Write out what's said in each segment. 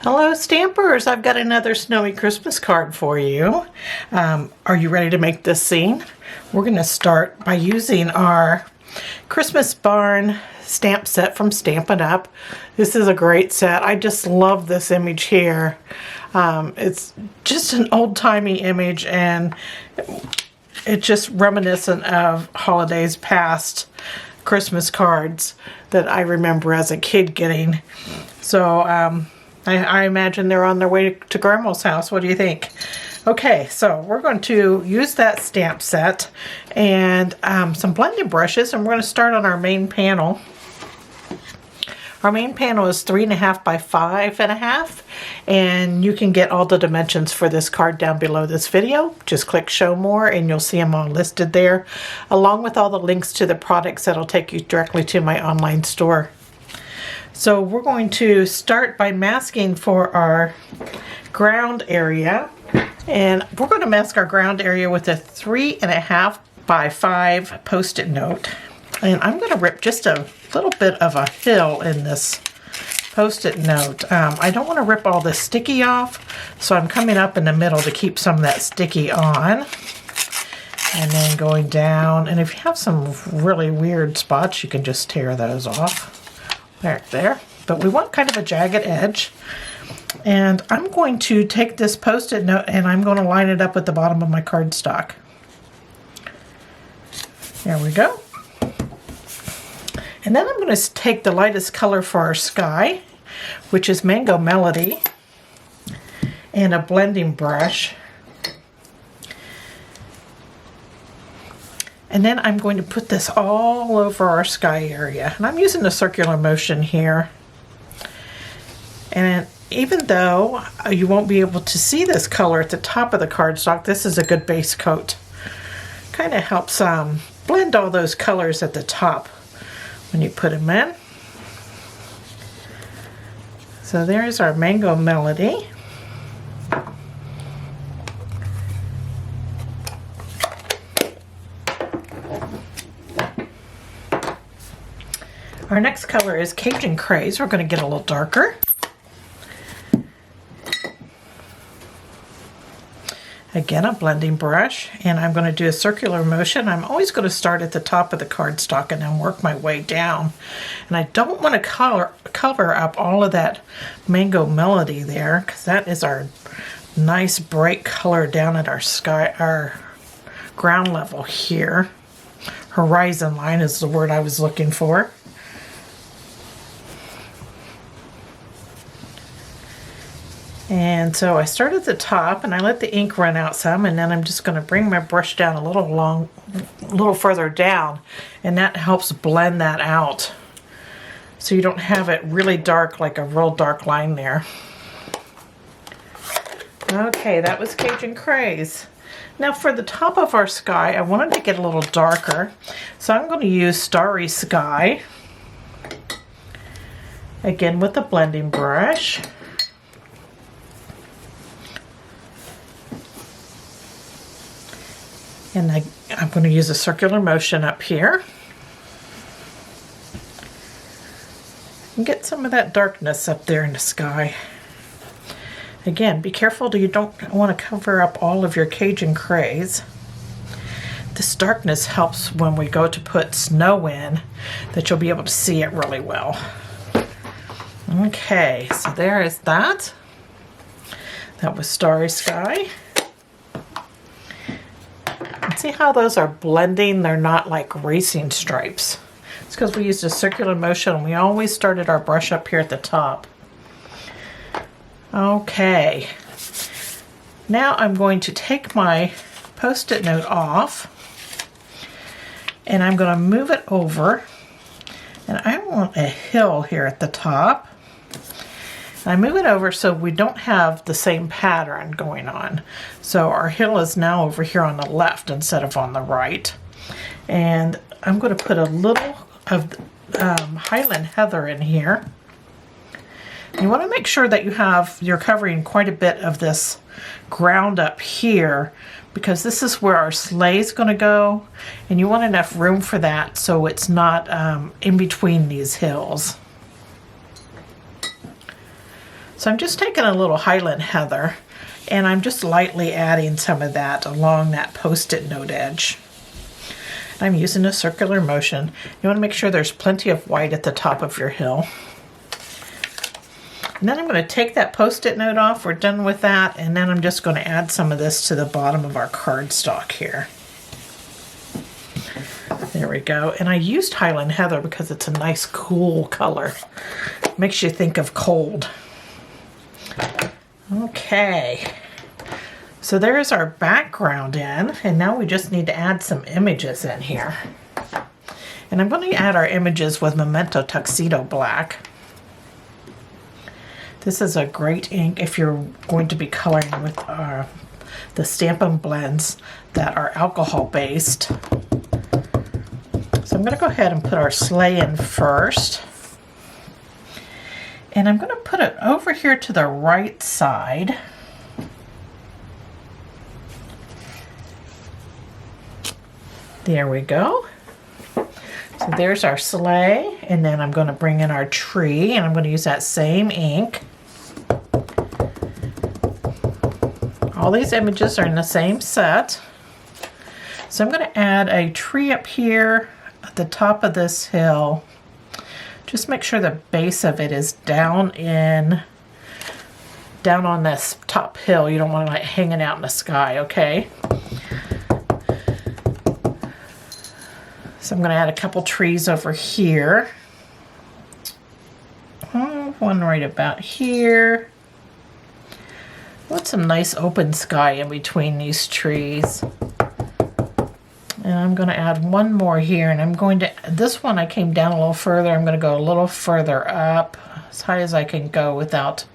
Hello Stampers, I've got another snowy Christmas card for you. Are you ready to make this scene? We're going to start by using our Christmas Barn stamp set from Stampin' Up. This is a great set. I just love this image here. It's just an old-timey image and it's just reminiscent of holidays past, Christmas cards that I remember as a kid getting. So I imagine they're on their way to Grandma's house. What do you think? Okay, so we're going to use that stamp set and some blending brushes, and we're going to start on our main panel. Our main panel is 3.5 by 5.5, and you can get all the dimensions for this card down below this video. Just click show more and you'll see them all listed there, along with all the links to the products that'll take you directly to my online store. So we're going to start by masking for our ground area, and we're going to mask our ground area with a 3.5 by 5 post-it note. And I'm going to rip just a little bit of a hill in this post-it note. I don't want to rip all the sticky off, so I'm coming up in the middle to keep some of that sticky on. And then going down, and if you have some really weird spots, you can just tear those off. There. But we want kind of a jagged edge. And I'm going to take this post-it note and I'm going to line it up with the bottom of my cardstock. There we go. And then I'm going to take the lightest color for our sky, which is Mango Melody, and a blending brush. And then I'm going to put this all over our sky area. And I'm using a circular motion here. And even though you won't be able to see this color at the top of the cardstock, this is a good base coat. Kind of helps blend all those colors at the top when you put them in. So there's our Mango Melody. Our next color is Cajun Craze. We're going to get a little darker. Again, a blending brush, and I'm going to do a circular motion. I'm always going to start at the top of the cardstock and then work my way down. And I don't want to cover up all of that Mango Melody there, because that is our nice bright color down at our sky, our ground level here. Horizon line is the word I was looking for. And so I start at the top and I let the ink run out some, and then I'm just going to bring my brush down a little further down, and that helps blend that out so you don't have it really dark, like a real dark line there. Okay, that was Cajun Craze. Now for the top of our sky, I wanted to get a little darker, so I'm going to use Starry Sky, again with the blending brush. And I'm going to use a circular motion up here. And get some of that darkness up there in the sky. Again, be careful you don't want to cover up all of your Cajun Craze. This darkness helps when we go to put snow in, that you'll be able to see it really well. Okay, so there is that. That was Starry Sky. See how those are blending? They're not like racing stripes. It's because we used a circular motion and we always started our brush up here at the top. Okay. Now I'm going to take my post-it note off and I'm going to move it over, and I want a hill here at the top. I move it over so we don't have the same pattern going on. So our hill is now over here on the left instead of on the right. And I'm going to put a little of Highland Heather in here. You want to make sure that you're covering quite a bit of this ground up here, because this is where our sleigh is going to go, and you want enough room for that so it's not in between these hills. So I'm just taking a little Highland Heather and I'm just lightly adding some of that along that Post-it note edge. I'm using a circular motion. You want to make sure there's plenty of white at the top of your hill. And then I'm going to take that Post-it note off. We're done with that. And then I'm just going to add some of this to the bottom of our cardstock here. There we go. And I used Highland Heather because it's a nice cool color. Makes you think of cold. Okay. So there's our background in, and now we just need to add some images in here. And I'm going to add our images with Memento Tuxedo Black. This is a great ink if you're going to be coloring with the Stampin' blends that are alcohol based. So I'm going to go ahead and put our sleigh in first. And I'm going to put it over here to the right side. There we go. So there's our sleigh, and then I'm going to bring in our tree, and I'm going to use that same ink. All these images are in the same set. So I'm going to add a tree up here at the top of this hill. Just make sure the base of it is down on this top hill. You don't want it like hanging out in the sky, okay? So I'm going to add a couple trees over here. One right about here. Want some nice open sky in between these trees. And I'm going to add one more here, and I'm going to, this one I came down a little further. I'm going to go a little further up, as high as I can go without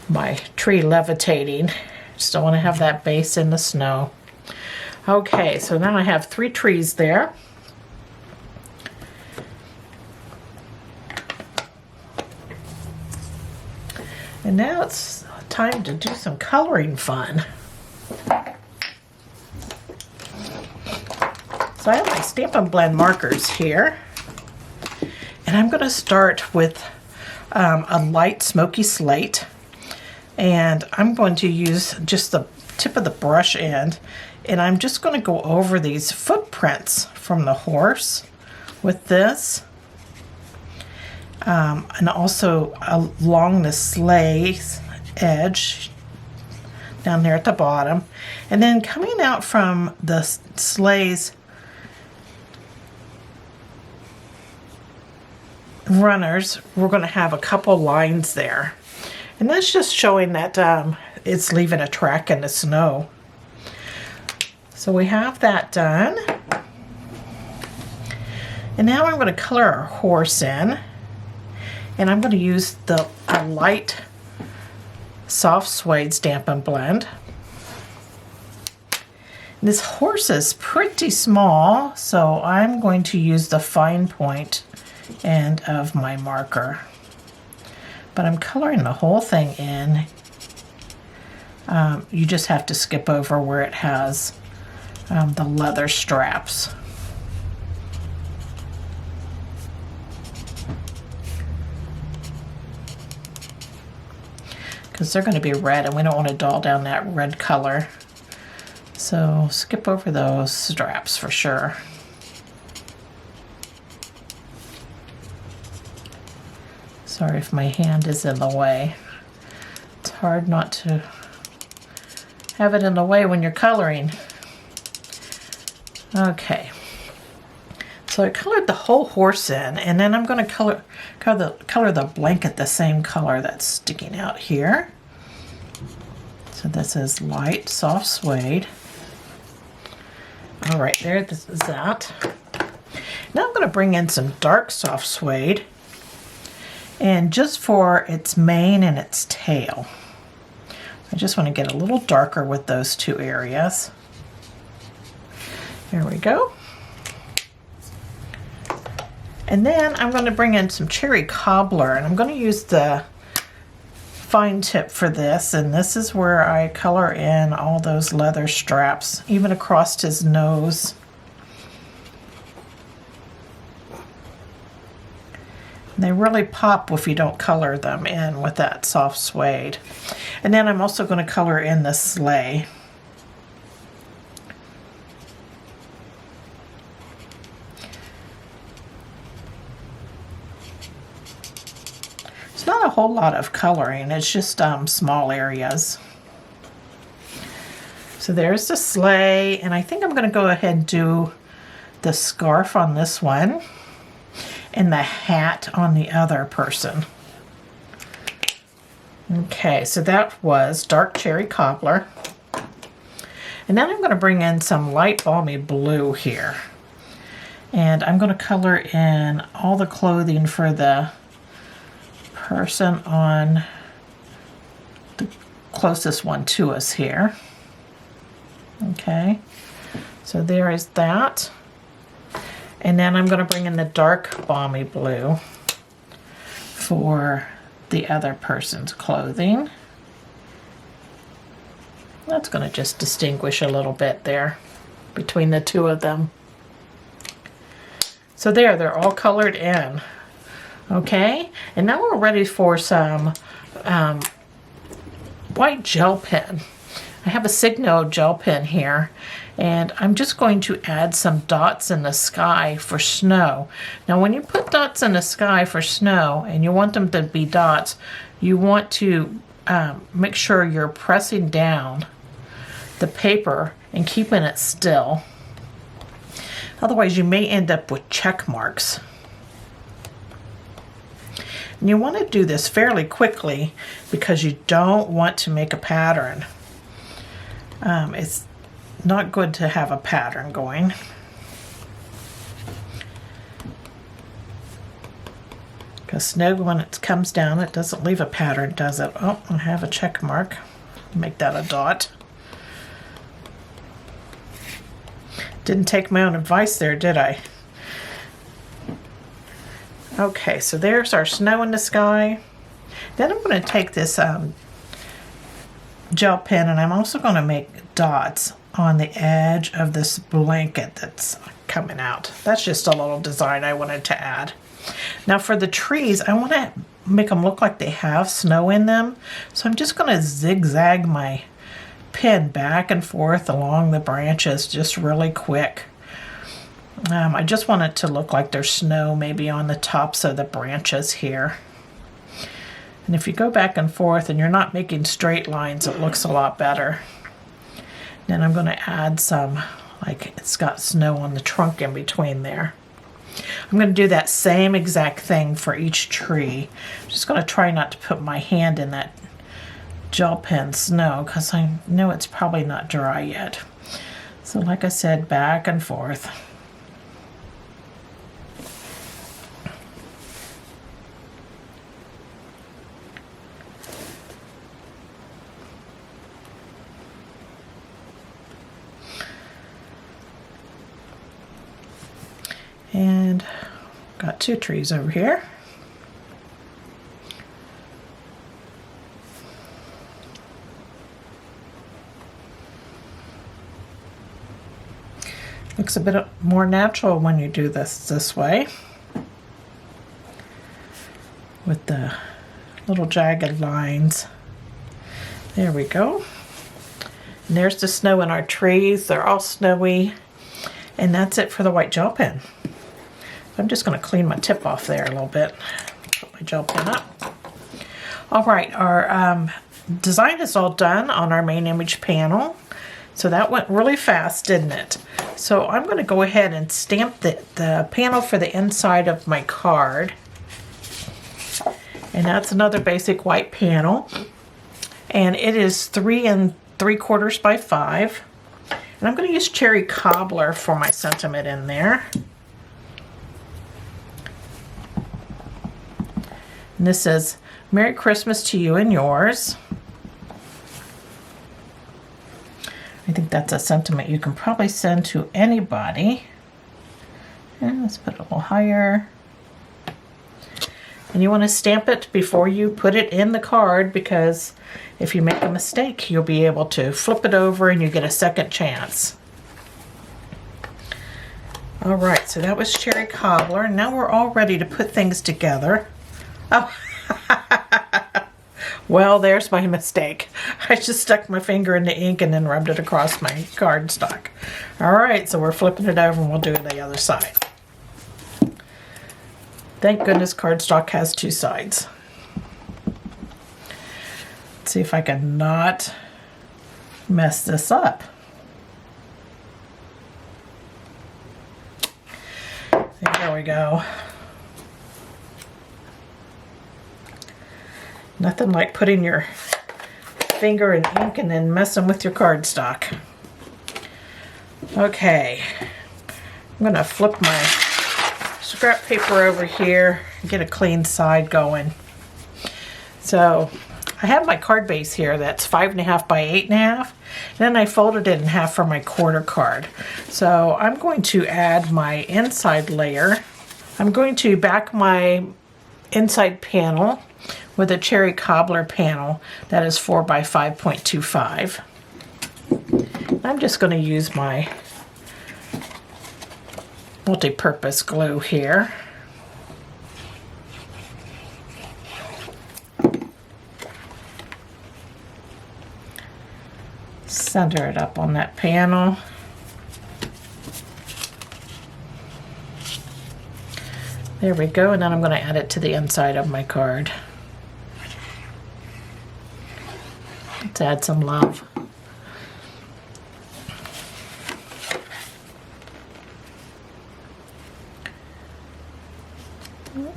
my tree levitating. Just don't want to have that base in the snow. Okay, so now I have 3 trees there. And now it's time to do some coloring fun. So I have my Stampin' Blend markers here. And I'm going to start with a light smoky slate. And I'm going to use just the tip of the brush end. And I'm just going to go over these footprints from the horse with this. And also along the sleigh's edge down there at the bottom. And then coming out from the sleigh's runners, we're going to have a couple lines there. And that's just showing that it's leaving a track in the snow. So we have that done. And now I'm going to color our horse in. And I'm going to use a light soft suede Stampin' Blend. And this horse is pretty small, so I'm going to use the fine point end of my marker. But I'm coloring the whole thing in. You just have to skip over where it has the leather straps. Because they're going to be red and we don't want to dull down that red color. So skip over those straps for sure. Sorry if my hand is in the way. It's hard not to have it in the way when you're coloring. Okay. So I colored the whole horse in, and then I'm going to color the blanket the same color that's sticking out here. So this is light soft suede. All right, there, this is that. Now I'm going to bring in some dark soft suede, and just for its mane and its tail. I just want to get a little darker with those 2 areas. There we go. And then I'm going to bring in some cherry cobbler, and I'm going to use the fine tip for this, and this is where I color in all those leather straps, even across his nose. They really pop if you don't color them in with that soft suede. And then I'm also going to color in the sleigh. It's not a whole lot of coloring, it's just small areas. So there's the sleigh, and I think I'm going to go ahead and do the scarf on this one and the hat on the other person. Okay, so that was dark cherry cobbler. And then I'm going to bring in some light balmy blue here. And I'm going to color in all the clothing for the person on the closest one to us here. Okay, so there is that. And then I'm going to bring in the dark balmy blue for the other person's clothing. That's going to just distinguish a little bit there between the two of them. So there, they're all colored in. Okay, and now we're ready for some white gel pen. I have a Signo gel pen here, and I'm just going to add some dots in the sky for snow. Now when you put dots in the sky for snow and you want them to be dots, you want to make sure you're pressing down the paper and keeping it still. Otherwise you may end up with check marks. And you want to do this fairly quickly because you don't want to make a pattern. It's not good to have a pattern going. Because snow, when it comes down, it doesn't leave a pattern, does it? Oh, I have a check mark. Make that a dot. Didn't take my own advice there, did I? Okay, so there's our snow in the sky. Then I'm going to take this gel pen, and I'm also going to make dots on the edge of this blanket that's coming out. That's just a little design I wanted to add. Now for the trees, I want to make them look like they have snow in them. So I'm just going to zigzag my pen back and forth along the branches just really quick. I just want it to look like there's snow maybe on the tops of the branches here. And if you go back and forth and you're not making straight lines, it looks a lot better. Then I'm going to add some, like it's got snow on the trunk in between there. I'm going to do that same exact thing for each tree. I'm just going to try not to put my hand in that gel pen snow because I know it's probably not dry yet. So like I said, back and forth. And got two trees over here. Looks a bit more natural when you do this way, with the little jagged lines. There we go. And there's the snow in our trees. They're all snowy. And that's it for the white gel pen. I'm just going to clean my tip off there a little bit. Put my gel pen up. All right, our design is all done on our main image panel. So that went really fast, didn't it? So I'm going to go ahead and stamp the panel for the inside of my card. And that's another basic white panel. And it is 3 3/4 by 5. And I'm going to use cherry cobbler for my sentiment in there. And this says, Merry Christmas to you and yours. I think that's a sentiment you can probably send to anybody. And let's put it a little higher. And you want to stamp it before you put it in the card, because if you make a mistake, you'll be able to flip it over and you get a second chance. All right, so that was cherry cobbler. Now we're all ready to put things together. Oh, well, there's my mistake. I just stuck my finger in the ink and then rubbed it across my cardstock. All right, so we're flipping it over and we'll do the other side. Thank goodness cardstock has two sides. Let's see if I can not mess this up. There we go. Nothing like putting your finger in ink and then messing with your cardstock. Okay, I'm gonna flip my scrap paper over here and get a clean side going. So I have my card base here that's 5.5 by 8.5. Then I folded it in half for my quarter card. So I'm going to add my inside layer. I'm going to back my inside panel with a cherry cobbler panel that is 4 by 5.25. I'm just going to use my multi-purpose glue here. Center it up on that panel. There we go, and then I'm going to add it to the inside of my card. Let's add some love.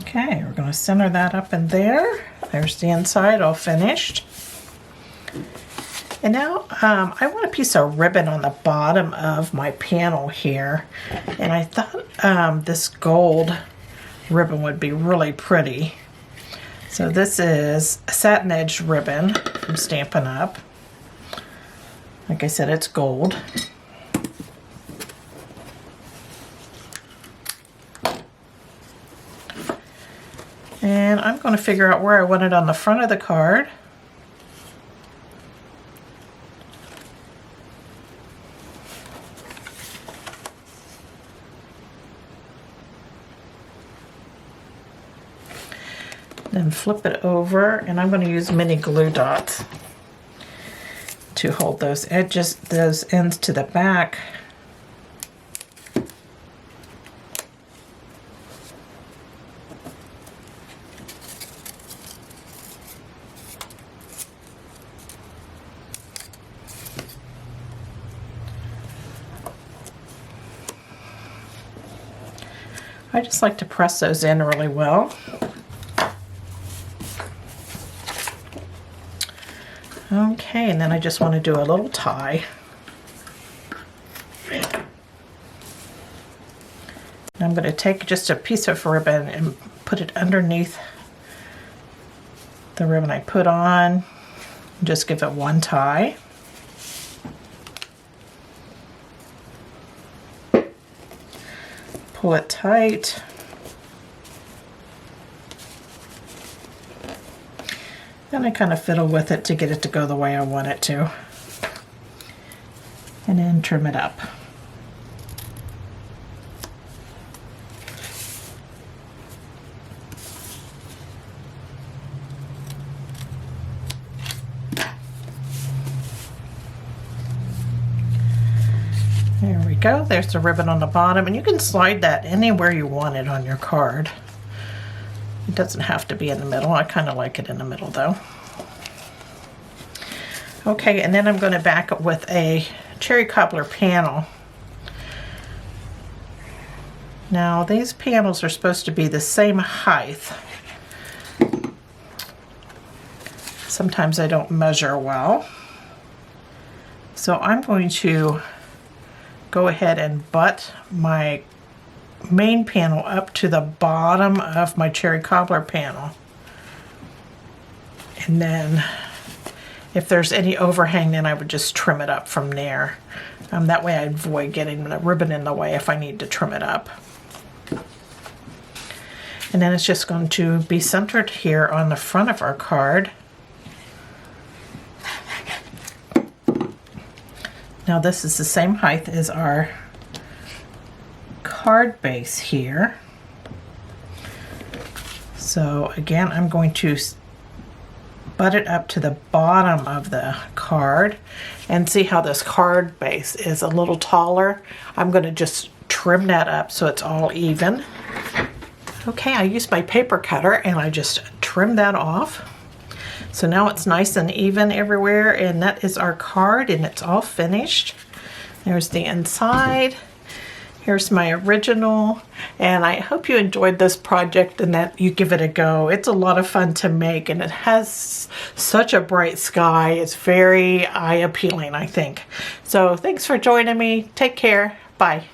Okay, we're going to center that up in there. There's the inside all finished. And now I want a piece of ribbon on the bottom of my panel here. And I thought this gold ribbon would be really pretty. So this is a satin edged ribbon from Stampin' Up. Like I said, it's gold. And I'm going to figure out where I want it on the front of the card. Then flip it over, and I'm going to use mini glue dots to hold those edges, those ends to the back. I just like to press those in really well. Okay, and then I just want to do a little tie. And I'm going to take just a piece of ribbon and put it underneath the ribbon I put on. Just give it one tie. Pull it tight. Then I kind of fiddle with it to get it to go the way I want it to. And then trim it up. There we go. There's the ribbon on the bottom, and you can slide that anywhere you want it on your card. It doesn't have to be in the middle. I kind of like it in the middle though. Okay, and then I'm going to back it with a cherry cobbler panel. Now these panels are supposed to be the same height. Sometimes I don't measure well. So I'm going to go ahead and butt my main panel up to the bottom of my cherry cobbler panel. And then if there's any overhang, then I would just trim it up from there. That way I avoid getting the ribbon in the way if I need to trim it up. And then it's just going to be centered here on the front of our card. Now this is the same height as our card base here. So again, I'm going to butt it up to the bottom of the card, and see how this card base is a little taller. I'm going to just trim that up so it's all even. Okay, I used my paper cutter and I just trimmed that off. So now it's nice and even everywhere, and that is our card, and it's all finished. There's the inside. Here's my original, and I hope you enjoyed this project and that you give it a go. It's a lot of fun to make, and it has such a bright sky. It's very eye appealing, I think. So thanks for joining me. Take care. Bye.